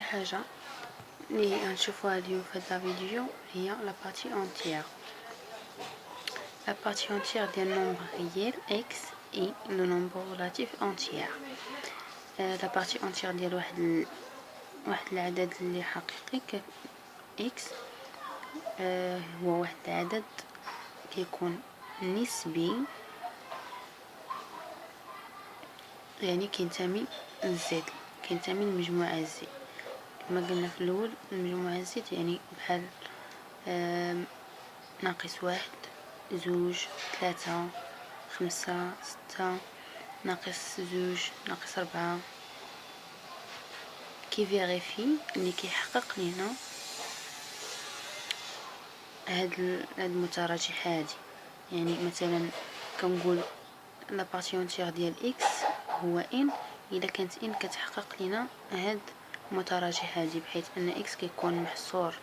حاجة اللي غنشوفوها اليوم في هذا الفيديو هي لا بارتي اونتيير. لا بارتي اونتيير ديال نومبر ريال اكس اي لو نومبر ريلاتيف اونتيير. لا بارتي اونتيير ديال واحد العدد اللي حقيقي اكس هو واحد العدد كيكون نسبي، يعني كينتمي للزد، كينتمي لمجموعة زد. كما قلنا في الاول المجموعة زد يعني بحال ناقص واحد، زوج، ثلاثة، خمسة، ستة، ناقص زوج، ناقص ربعة. كيفيريفي اللي كيحقق لينا هاد المتراجح هادي. يعني مثلا كنقول لا بارتي اونتيير ديال اكس هو ان اذا كانت ان كتحقق لنا هاد المتراجح هادي، بحيث ان اكس كيكون محصور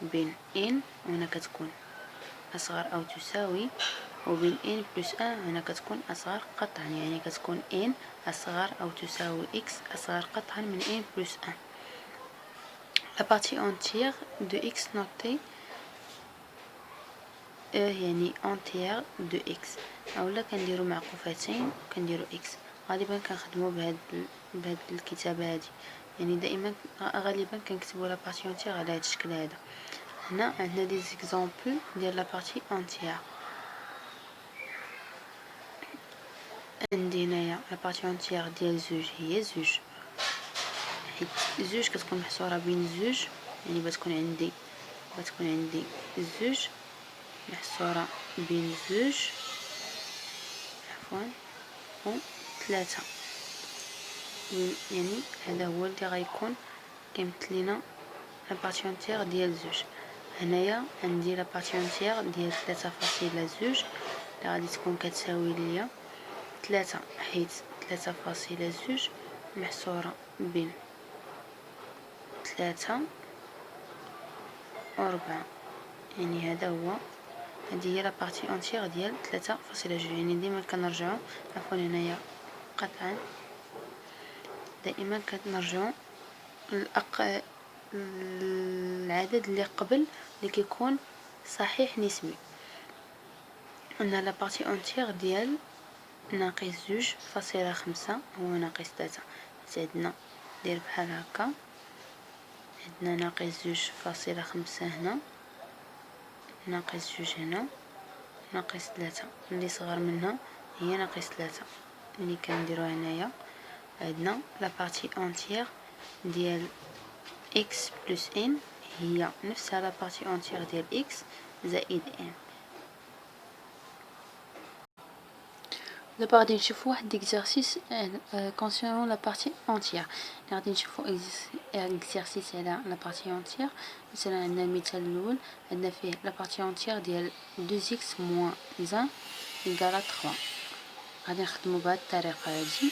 بين ان وهنا كتكون اصغر او تساوي، وبين ان بلس ان هنا كتكون اصغر قطعا، يعني كتكون ان اصغر او تساوي اكس اصغر قطعا من ان بلس ان. لا بارتي اونتيير دو اكس نوتي يعني اونتيير دو اكس، اولا كنديرو معقوفتين كنديرو اكس. غالبا كنخدمو بهاد الكتابه هادي، يعني دائما غالبا كنكتبو لا بارتي اونتيير على هاد الشكل هذا. هنا عندنا دي زيكزامبل ديال لا بارتي اونتيير. عندي هنايا لا بارتي اونتيير ديال زوج هي زوج، حيت زوج كتكون محصوره بين زوج، يعني بتكون عندي زوج محصوره بين زوج عفوا و ثلاثة، يعني هذا هو اللي غيكون كيمثل لنا لا بارتي اونتيير ديال زوج. هنايا عندي لا بارتي اونتيير ديال 3.2 اللي غادي تكون كتساوي ليا 3، حيت 3.2 محصورة بين 3 و 4، يعني هذه هي لا بارتي اونتيير ديال 3.2. يعني ديما كنرجعو عفوا هنايا قطعا دائما كنرجعو العدد اللي قبل اللي كيكون صحيح نسبي. عندنا لا بارتي اونتيير ديال ناقص 2.5 هو ناقص 3، عندنا ندير بحال هكا، عندنا ناقص 2.5 هنا، ناقص 2 هنا، ناقص 3 اللي صغر منها هي ناقص 3 اللي كنديروها هنايا. عندنا لا بارتي اونتيير ديال x بلس n هي نفسها لا بارتي اونتيير ديال x زائد n. دابا غادي نشوفو واحد ديكزارسيس كونسيرنون لا بارتي اونتيير. غادي نشوفو اكزارسيس على لا بارتي اونتيير. مثلا عندنا المثال الاول، عندنا فيه لا بارتي اونتيير ديال 2x موان 1 إيكالا 3. غادي نخدمو بهاد الطريقه هادي،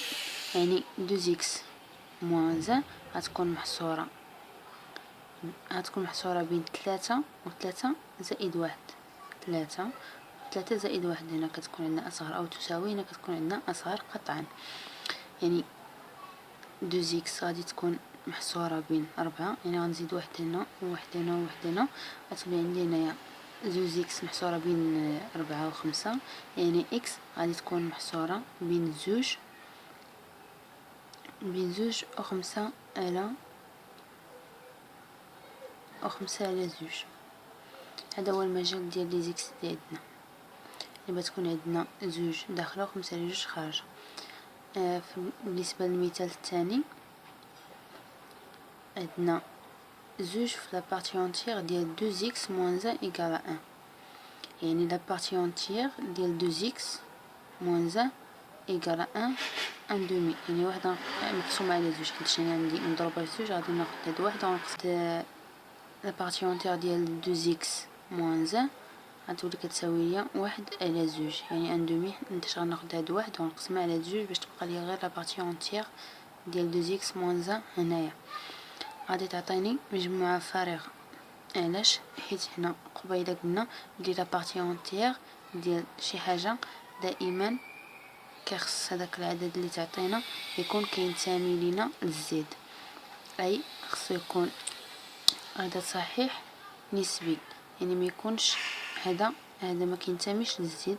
يعني 2x موان 1 غتكون محصورة بين 3 و 3 زائد 1، 3 3 زائد 1 هنا كتكون عندنا أصغر أو تساوي، هنا كتكون عندنا أصغر قطعا. يعني 2x غادي تكون محصورة بين 4، يعني غنزيد واحد هنا وواحد هنا وواحد هنا، غتولي عندي هنايا 2x محصورة بين 4 و 5، يعني x غادي تكون محصورة بين 2 و 5 على 2. هذا هو المجال ديال لي زيكس اللي عندنا، اللي بتكون عندنا 2 داخله و 5 على 2 خارجه. بالنسبه للمثال الثاني عندنا 2 في لا بارتي اونتيير ديال 2x موان 1 إيكالا 1، يعني لا بارتي اونتيير ديال 2x موان 1 إيكالا 1 دومي، يعني واحده مقسومه على 2. حيت انا عندي مضروبه في 2 غادي ناخذ هاد واحد ونقسم لا بارتي اونتيير ديال 2x موان 1 غتولي كتساوي ليا 1 على 2، يعني ان دومي. نتاش غناخد هاد واحد ونقسمها على 2 باش تبقى لي غير لا بارتي اونتيير ديال 2x موان 1 هنايا. غادي تعطيني مجموعه فارغه. علاش؟ حيت هنا قبيله قلنا بلي لا بارتي اونتيير ديال شي حاجه دائما كيخص هذاك العدد اللي تعطينا يكون كينتمي لينا للزد، اي خصو يكون عدد صحيح نسبي، يعني ما يكونش هذا ما كينتميش للزيد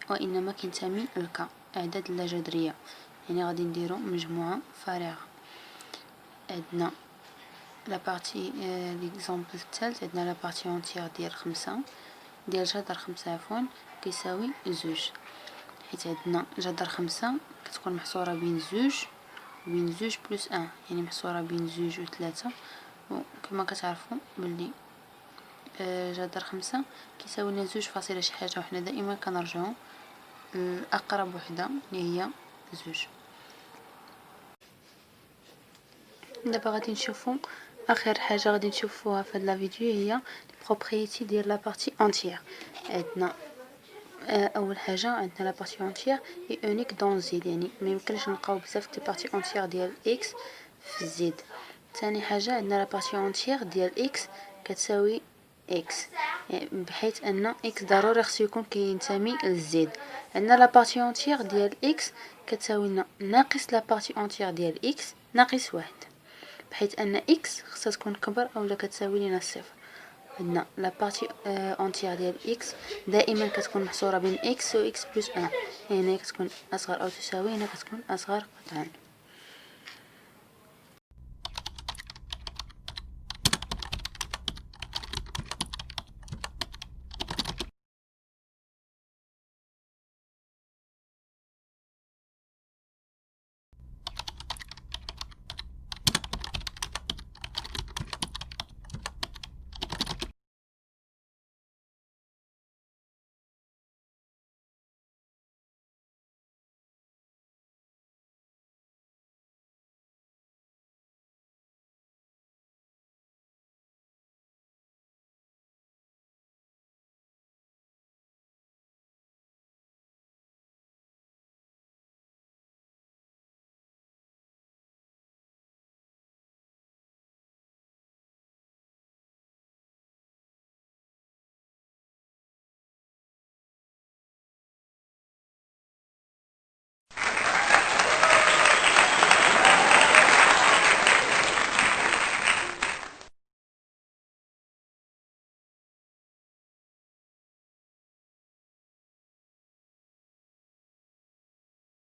وانما كينتمي لك اعداد لا جذريه، يعني غادي نديرو مجموعه فارغه. عندنا لا بارتي ليكزامبل الثالث، عندنا لا بارتي اونتيير ديال 5 ديال جذر 5 عفوا كيساوي 2، حيت عندنا جذر 5 كتكون محصوره بين 2 وبين 2 بلس 1، يعني محصوره بين 2 و 3. وكما كتعرفوا بلي جذر 5 كيساوي لنا 2 فاصلة شي حاجه، وحنا دائما كنرجعوا اقرب وحده اللي هي 2. دابا غادي نشوفوا اخر حاجه غادي نشوفوها في هاد لا فيديو هي البروبريتي ديال لا بارتي اونتيير. عندنا اول حاجه عندنا لا بارتي اونتيير اي اونيك دون زد، يعني ما يمكنش نلقاو بزاف دي بارتي اونتيير ديال اكس في زد. ثاني حاجه عندنا لا بارتي اونتيير ديال اكس كتساوي اكس، يعني بحيث ان اكس ضروري خصو يكون كينتمي للزد. عندنا لا بارتي اونتيير ديال اكس كتساوي لنا ناقص لا بارتي اونتيير ديال اكس ناقص 1، بحيث ان اكس خصها تكون كبر اولا كتساوي لنا الصفر. عندنا لا بارتي اونتيير ديال اكس دائما كتكون محصوره بين اكس و اكس بلس 1، يعني هنا كتكون اصغر او تساوي، هنا كتكون اصغر قطعا.